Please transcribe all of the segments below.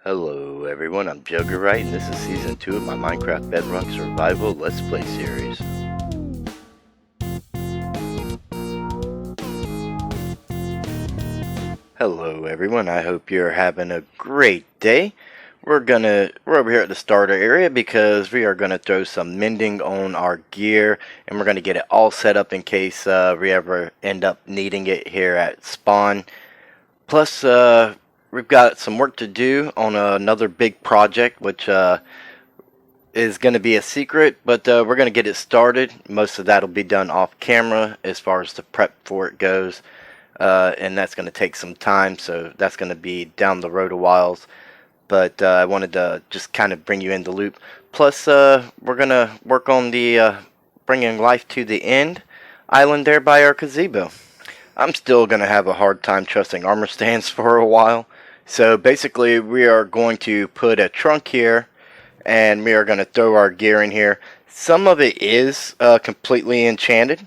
Hello everyone, I'm Juggerite and this is Season 2 of my Minecraft Bedrock Survival Let's Play series. Hello everyone, I hope you're having a great day. We're over here at the starter area because we are gonna throw some mending on our gear and we're gonna get it all set up in case we ever end up needing it here at spawn. Plus, we've got some work to do on another big project, which is going to be a secret, but we're going to get it started. Most of that will be done off camera as far as the prep for it goes, and that's going to take some time, so that's going to be down the road a while. But I wanted to just kind of bring you in the loop. Plus, we're going to work on the bringing life to the end island there by our gazebo. I'm still going to have a hard time trusting armor stands for a while. So basically we are going to put a trunk here and we are going to throw our gear in here. Some of it is completely enchanted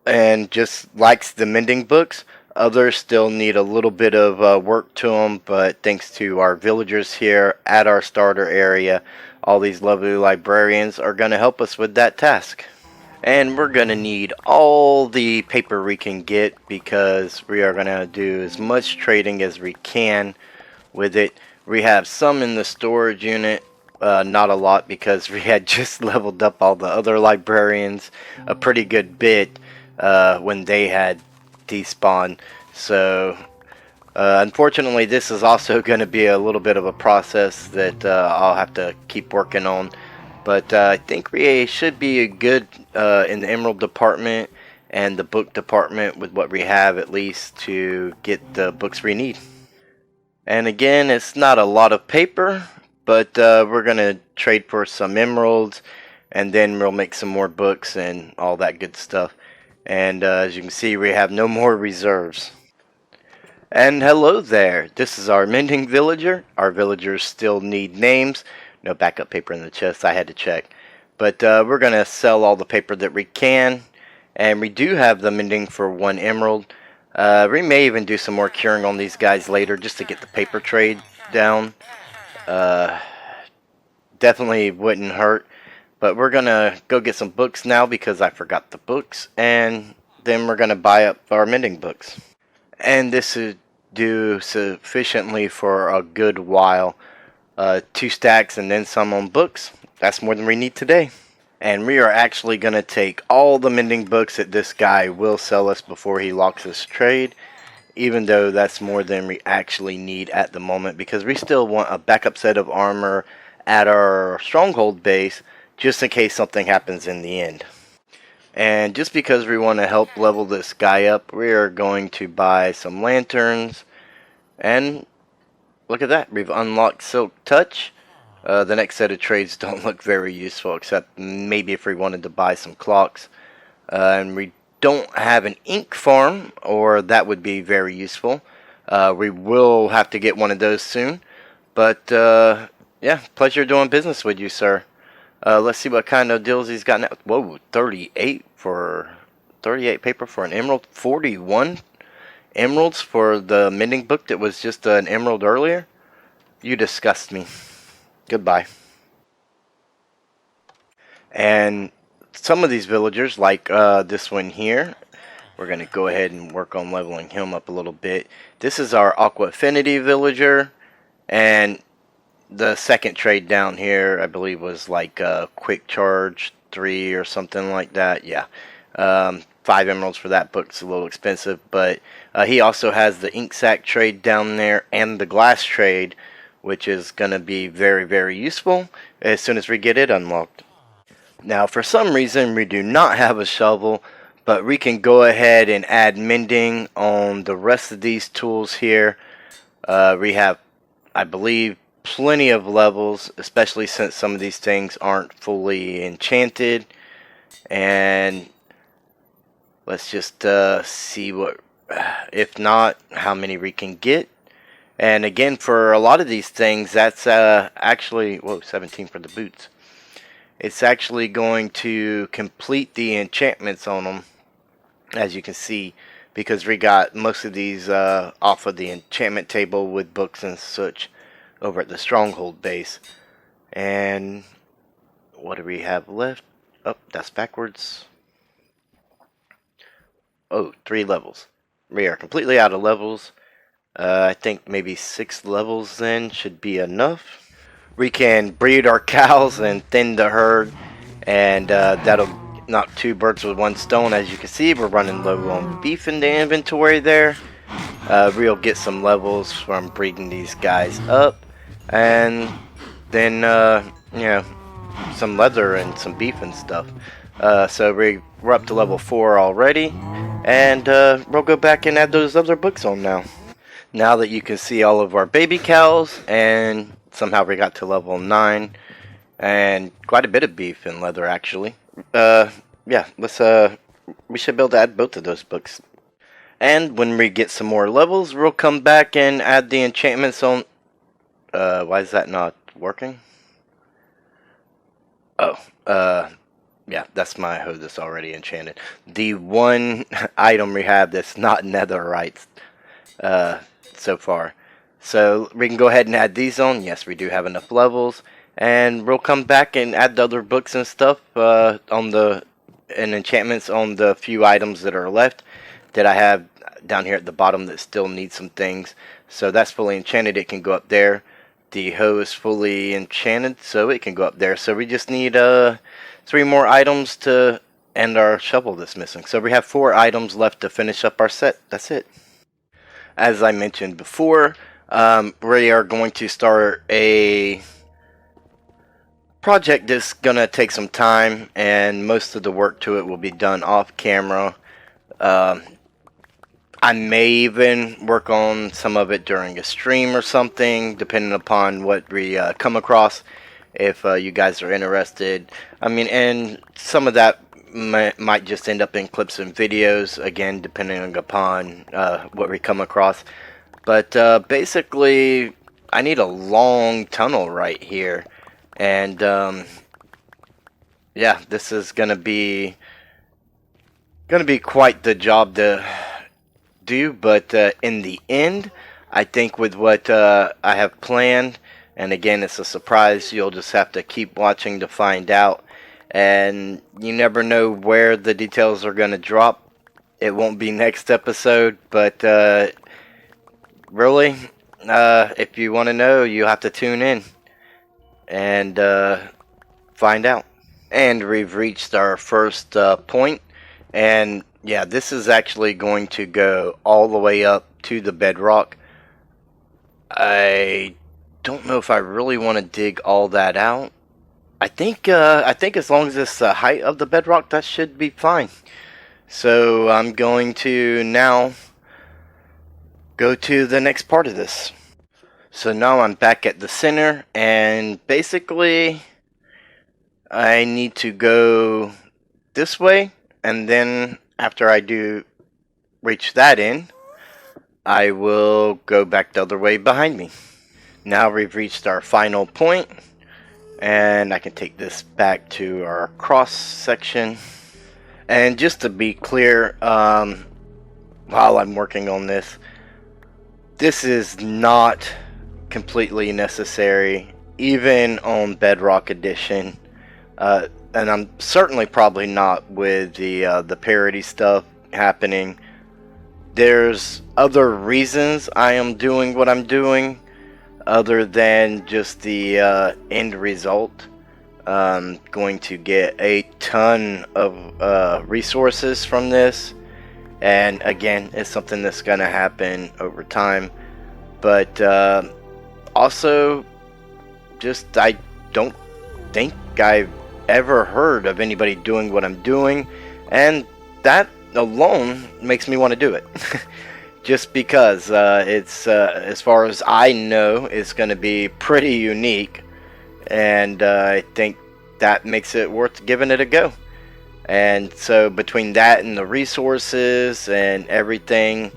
and just likes the mending books. Others still need a little bit of work to them, but thanks to our villagers here at our starter area, all these lovely librarians are going to help us with that task. And we're going to need all the paper we can get because we are going to do as much trading as we can with it. We have some in the storage unit, not a lot because we had just leveled up all the other librarians a pretty good bit when they had despawned. So unfortunately this is also going to be a little bit of a process that I'll have to keep working on. But I think we should be good in the emerald department and the book department with what we have at least to get the books we need. And again, it's not a lot of paper, but we're going to trade for some emeralds and then we'll make some more books and all that good stuff. And as you can see, we have no more reserves. And hello there, this is our mending villager. Our villagers still need names. No backup paper in the chest, I had to check. But we're going to sell all the paper that we can. And we do have the mending for 1 emerald. We may even do some more curing on these guys later just to get the paper trade down. Definitely wouldn't hurt. But we're going to go get some books now because I forgot the books. And then we're going to buy up our mending books. And this should do sufficiently for a good while. 2 stacks and then some on books. That's more than we need today. And we are actually going to take all the mending books that this guy will sell us before he locks his trade. Even though that's more than we actually need at the moment. Because we still want a backup set of armor at our stronghold base. Just in case something happens in the end. And just because we want to help level this guy up. We are going to buy some lanterns. And look at that, we've unlocked Silk Touch. The next set of trades don't look very useful except maybe if we wanted to buy some clocks. And we don't have an ink farm, or that would be very useful. We will have to get one of those soon. But yeah, pleasure doing business with you, sir. Let's see what kind of deals he's got now. Whoa, 38 paper for an emerald, 41 emeralds for the mending book that was just an emerald earlier. You disgust me. Goodbye. And some of these villagers, like this one here, we're going to go ahead and work on leveling him up a little bit. This is our Aqua Affinity villager. And the second trade down here, I believe, was like Quick Charge 3 or something like that. Yeah. 5 emeralds for that book's a little expensive, but he also has the ink sac trade down there and the glass trade, which is going to be very, very useful as soon as we get it unlocked. Now, for some reason, we do not have a shovel, but we can go ahead and add mending on the rest of these tools here. We have, I believe, plenty of levels, especially since some of these things aren't fully enchanted. And let's just see what, if not, how many we can get. And again, for a lot of these things, that's actually, whoa, 17 for the boots. It's actually going to complete the enchantments on them, as you can see, because we got most of these off of the enchantment table with books and such. over at the stronghold base. And what do we have left? Oh, that's backwards. Oh, 3 levels. We are completely out of levels. I think maybe 6 levels then should be enough. We can breed our cows and thin the herd, and that'll knock 2 birds with 1 stone. As you can see, we're running low on beef in the inventory there. We'll get some levels from breeding these guys up, and then you know, some leather and some beef and stuff. So we're up to level 4 already, and we'll go back and add those other books on now. Now that you can see all of our baby cows, and somehow we got to level 9, and quite a bit of beef and leather actually. Yeah, we should be able to add both of those books. And when we get some more levels, we'll come back and add the enchantments on. Why is that not working? Oh, yeah, that's my hoe that's already enchanted. The one item we have that's not netherite, so far. So we can go ahead and add these on. Yes, we do have enough levels. And we'll come back and add the other books and stuff, and enchantments on the few items that are left that I have down here at the bottom that still need some things. So that's fully enchanted. It can go up there. The hoe is fully enchanted, so it can go up there. So we just need 3 more items to end our shovel that's missing. So we have 4 items left to finish up our set. That's it. As I mentioned before, we are going to start a project that's gonna take some time, and most of the work to it will be done off camera. I may even work on some of it during a stream or something, depending upon what we come across. If you guys are interested, I mean, and some of that might just end up in clips and videos, again, depending upon what we come across. But basically, I need a long tunnel right here, and yeah, this is gonna be quite the job to do. But in the end, I think with what I have planned, and again, it's a surprise, you'll just have to keep watching to find out. And you never know where the details are going to drop. It won't be next episode, but really, if you want to know, you have to tune in and find out. And we've reached our first point, and yeah, this is actually going to go all the way up to the bedrock. I don't know if I really want to dig all that out. I think as long as it's the height of the bedrock, that should be fine. So I'm going to now go to the next part of this. So now I'm back at the center, and basically I need to go this way, and then after I do reach that end, I will go back the other way behind me. Now we've reached our final point, and I can take this back to our cross section. And just to be clear, while I'm working on this, this is not completely necessary, even on Bedrock Edition, and I'm certainly probably not with the parody stuff happening. There's other reasons I am doing what I'm doing, other than just the end result. Going to get a ton of resources from this, and again, it's something that's going to happen over time. But also, just I don't think I've ever heard of anybody doing what I'm doing, and that alone makes me want to do it. Just because it's as far as I know, it's going to be pretty unique, and I think that makes it worth giving it a go. And so between that and the resources and everything,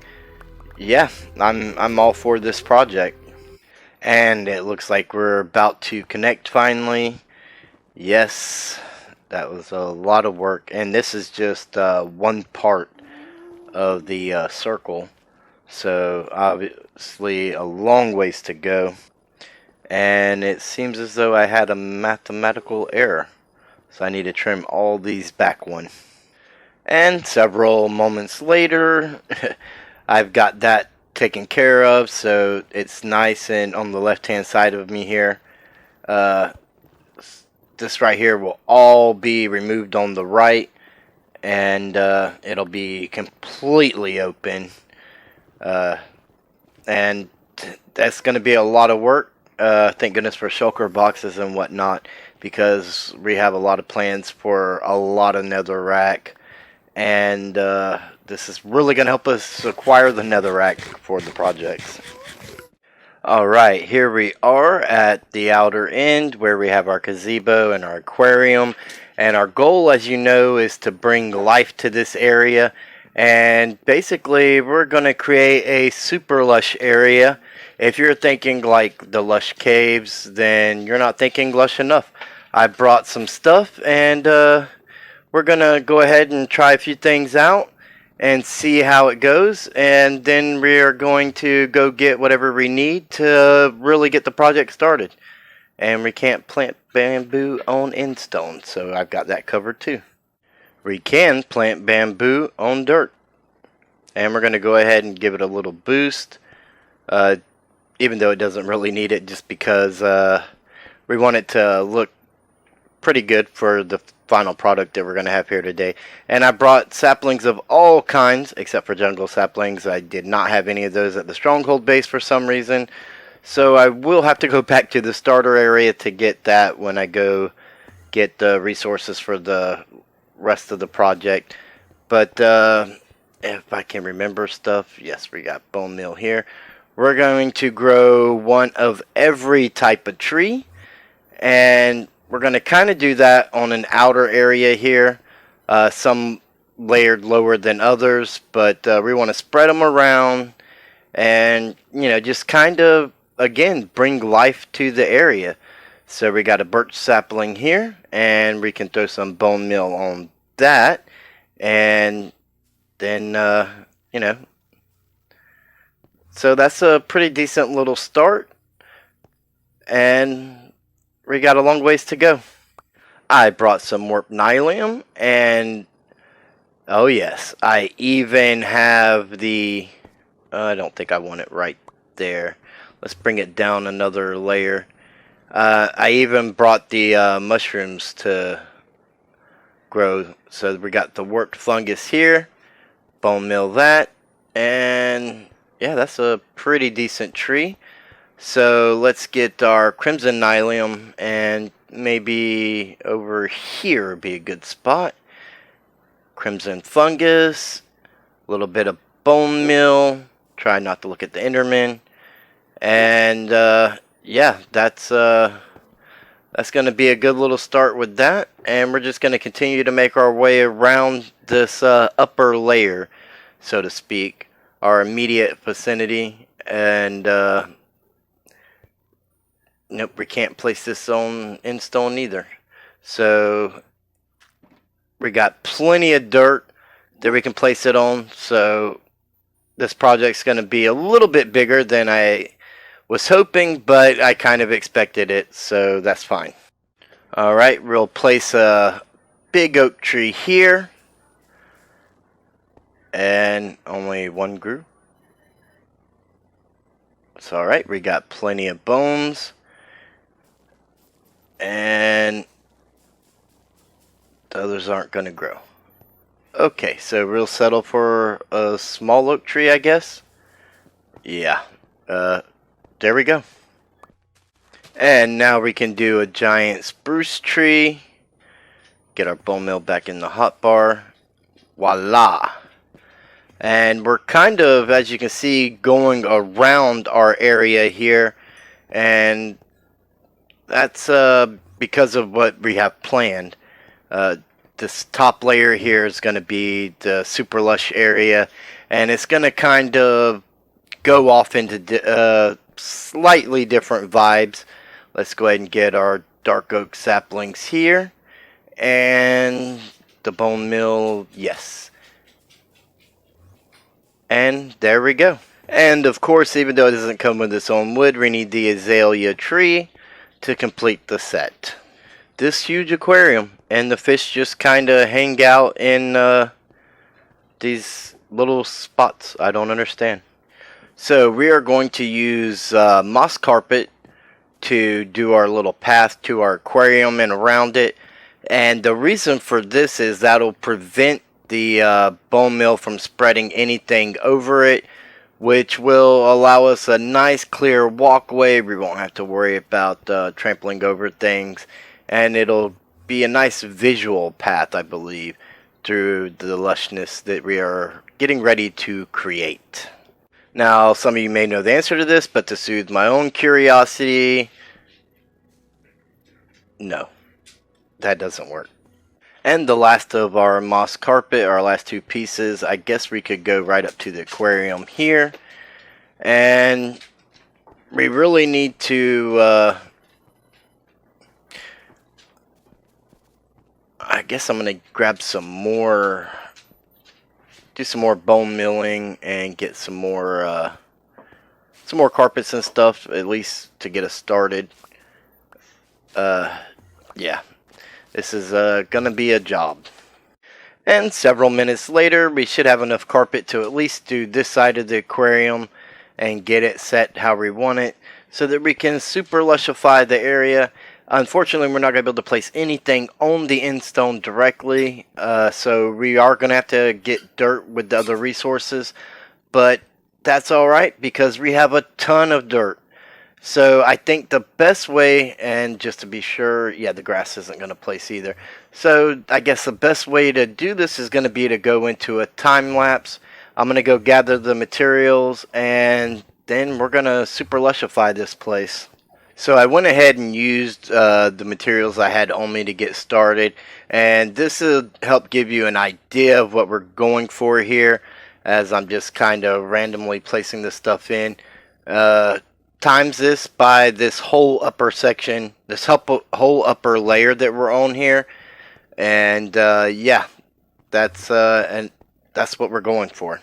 yeah, I'm all for this project. And it looks like we're about to connect finally. Yes, that was a lot of work, and this is just one part of the circle. So obviously a long ways to go. and it seems as though I had a mathematical error. So I need to trim all these back one. And several moments later, I've got that taken care of, so it's nice and on the left hand side of me here. This right here will all be removed on the right, and it'll be completely open. And that's going to be a lot of work. Thank goodness for shulker boxes and whatnot, because we have a lot of plans for a lot of netherrack, and this is really going to help us acquire the netherrack for the projects. Alright, here we are at the outer end where we have our gazebo and our aquarium, and our goal, as you know, is to bring life to this area. And basically we're going to create a super lush area. If you're thinking like the Lush caves, then you're not thinking lush enough. I brought some stuff, and we're going to go ahead and try a few things out and see how it goes, and then we are going to go get whatever we need to really get the project started. And we can't plant bamboo on endstone, so I've got that covered too. We can plant bamboo on dirt, and we're going to go ahead and give it a little boost, even though it doesn't really need it, just because we want it to look pretty good for the final product that we're going to have here today. And I brought saplings of all kinds except for jungle saplings. I did not have any of those at the stronghold base for some reason, so I will have to go back to the starter area to get that when I go get the resources for the rest of the project. But if I can remember stuff, yes, we got bone meal here. We're going to grow one of every type of tree, and we're going to kind of do that on an outer area here, some layered lower than others, but we want to spread them around and, you know, just kind of, again, bring life to the area. So we got a birch sapling here, and we can throw some bone meal on that, and then, you know, so that's a pretty decent little start, and we got a long ways to go. I brought some warp nylium, and oh yes, I even have the, I don't think I want it right there. Let's bring it down another layer. I even brought the mushrooms to grow. So we got the warped fungus here, bone meal that, and yeah, that's a pretty decent tree. So let's get our crimson nylium, and maybe over here would be a good spot. Crimson fungus, a little bit of bone meal. Try not to look at the Enderman, and yeah, that's going to be a good little start with that. And we're just going to continue to make our way around this upper layer, so to speak, our immediate vicinity, and nope, we can't place this on in stone either. So we got plenty of dirt that we can place it on. So this project's going to be a little bit bigger than I was hoping, but I kind of expected it, so that's fine. Alright, we'll place a big oak tree here, and only one grew. It's alright, we got plenty of bones, and the others aren't going to grow. Okay, so we'll settle for a small oak tree, I guess. Yeah, there we go. And now we can do a giant spruce tree. Get our bone meal back in the hotbar. Voila! And we're kind of, as you can see, going around our area here. And that's because of what we have planned. This top layer here is going to be the super lush area. And it's going to kind of go off into slightly different vibes. Let's go ahead and get our dark oak saplings here, and the bone meal, yes, and there we go. And of course, even though it doesn't come with its own wood, we need the azalea tree to complete the set. This huge aquarium, and the fish just kind of hang out in these little spots. I don't understand. So we are going to use moss carpet to do our little path to our aquarium and around it. And the reason for this is that'll prevent the bone meal from spreading anything over it, which will allow us a nice clear walkway. We won't have to worry about trampling over things, and it'll be a nice visual path, I believe, through the lushness that we are getting ready to create. Now, some of you may know the answer to this, but to soothe my own curiosity, no, that doesn't work. And the last of our moss carpet, our last two pieces, I guess we could go right up to the aquarium here. And we really need to, I guess I'm going to grab some more, do some more bone milling and get some more carpets and stuff, at least to get us started. Yeah. This is going to be a job. And several minutes later, we should have enough carpet to at least do this side of the aquarium and get it set how we want it so that we can super lushify the area. Unfortunately, we're not going to be able to place anything on the end stone directly, so we are going to have to get dirt with the other resources, but that's alright because we have a ton of dirt. So I think the best way, and just to be sure, yeah, the grass isn't going to place either. So I guess the best way to do this is going to be to go into a time lapse. I'm going to go gather the materials, and then we're going to super lushify this place. So I went ahead and used the materials I had on me to get started, and this will help give you an idea of what we're going for here, as I'm just kind of randomly placing this stuff in. Times this by this whole upper section, this whole upper layer that we're on here, and yeah, that's what we're going for.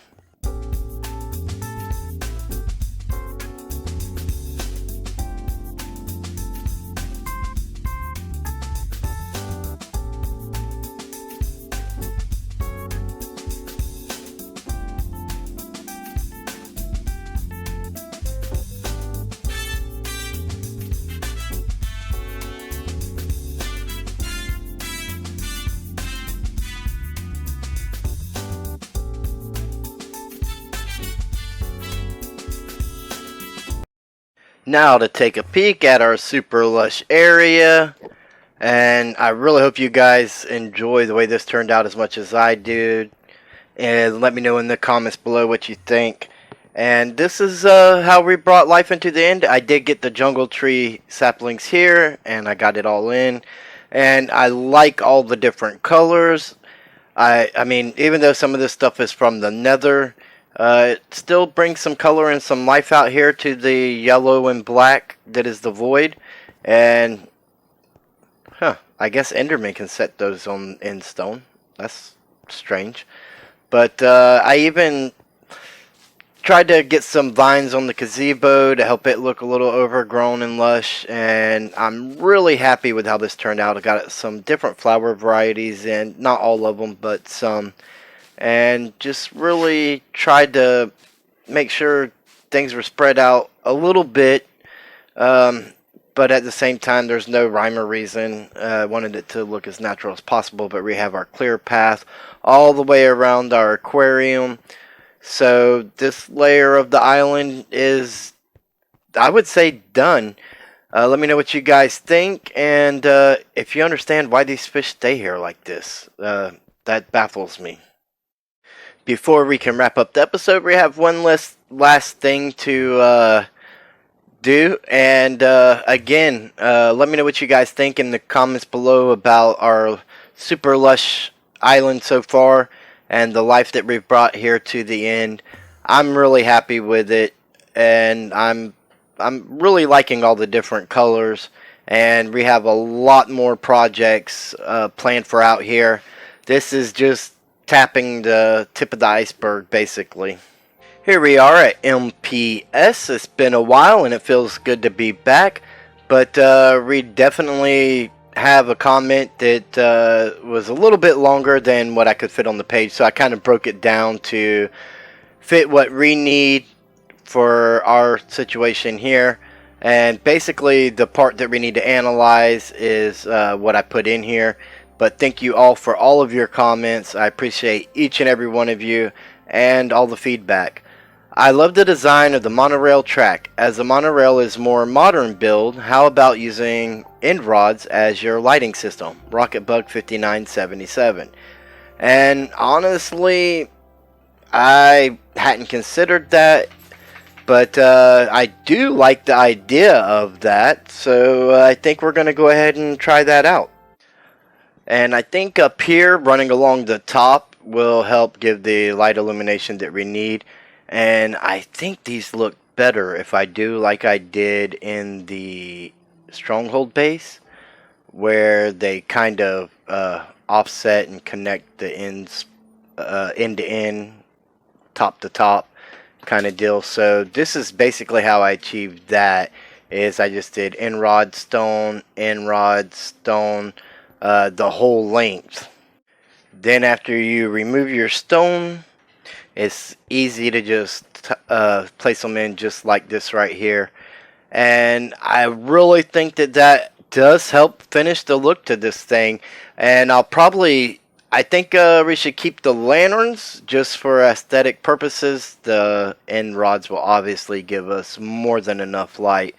Now to take a peek at our super lush area, and I really hope you guys enjoy the way this turned out as much as I did, and let me know in the comments below what you think. And this is how we brought life into the end. I did get the jungle tree saplings here, and I got it all in, and I like all the different colors. I mean, even though some of this stuff is from the nether, it still brings some color and some life out here to the yellow and black that is the void. And, I guess Enderman can set those on in stone. That's strange. But I even tried to get some vines on the gazebo to help it look a little overgrown and lush. And I'm really happy with how this turned out. I got some different flower varieties in, not all of them, but some. And just really tried to make sure things were spread out a little bit, but at the same time there's no rhyme or reason. I wanted it to look as natural as possible, but we have our clear path all the way around our aquarium. So this layer of the island is, I would say, done. Let me know what you guys think, and if you understand why these fish stay here like this. That baffles me. Before we can wrap up the episode, we have one last thing to do. And again, let me know what you guys think in the comments below about our super lush island so far and the life that we've brought here to the end. I'm really happy with it, and I'm really liking all the different colors. And we have a lot more projects planned for out here. This is just tapping the tip of the iceberg, basically. Here we are at MPS. It's been a while and it feels good to be back, but we definitely have a comment that was a little bit longer than what I could fit on the page, so I kind of broke it down to fit what we need for our situation here. And basically the part that we need to analyze is what I put in here. But thank you all for all of your comments. I appreciate each and every one of you and all the feedback. I love the design of the monorail track. As the monorail is more modern build, how about using end rods as your lighting system? Rocketbug 5977. And honestly, I hadn't considered that, but I do like the idea of that, so I think we're going to go ahead and try that out. And I think up here, running along the top, will help give the light illumination that we need. And I think these look better if I do like I did in the Stronghold base, where they kind of offset and connect the ends end to end, top to top kind of deal. So this is basically how I achieved that. Is I just did end rod stone, the whole length. Then after you remove your stone, it's easy to just place them in just like this right here. And I really think that that does help finish the look to this thing. And I think we should keep the lanterns just for aesthetic purposes. The end rods will obviously give us more than enough light.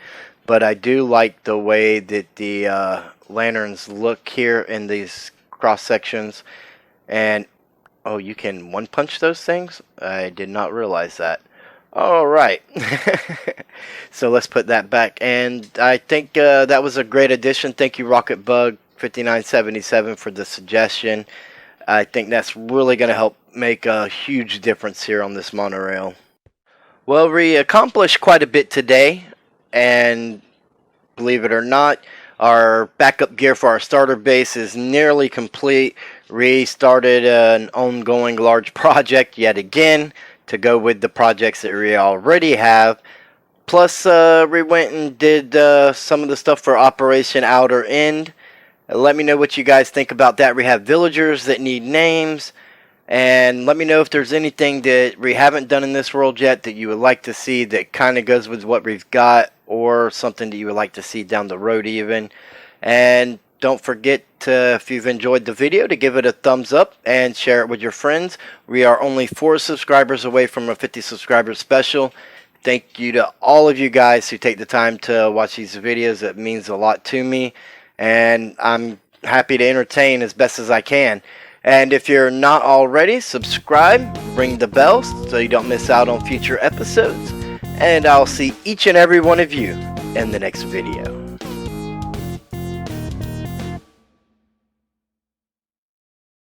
But I do like the way that the lanterns look here in these cross sections. And oh, you can one punch those things? I did not realize that. Alright. So let's put that back. And I think that was a great addition. Thank you, Rocketbug 5977, for the suggestion. I think that's really going to help make a huge difference here on this monorail. Well, we accomplished quite a bit today. And believe it or not, our backup gear for our starter base is nearly complete. We started an ongoing large project yet again to go with the projects that we already have. Plus, we went and did some of the stuff for Operation Outer End. Let me know what you guys think about that. We have villagers that need names. And let me know if there's anything that we haven't done in this world yet that you would like to see that kind of goes with what we've got, or something that you would like to see down the road even. And don't forget to, if you've enjoyed the video, to give it a thumbs up and share it with your friends. We are only 4 subscribers away from a 50 subscriber special. Thank you to all of you guys who take the time to watch these videos. It means a lot to me, and I'm happy to entertain as best as I can. And if you're not already, subscribe, ring the bell so you don't miss out on future episodes. And I'll see each and every one of you in the next video.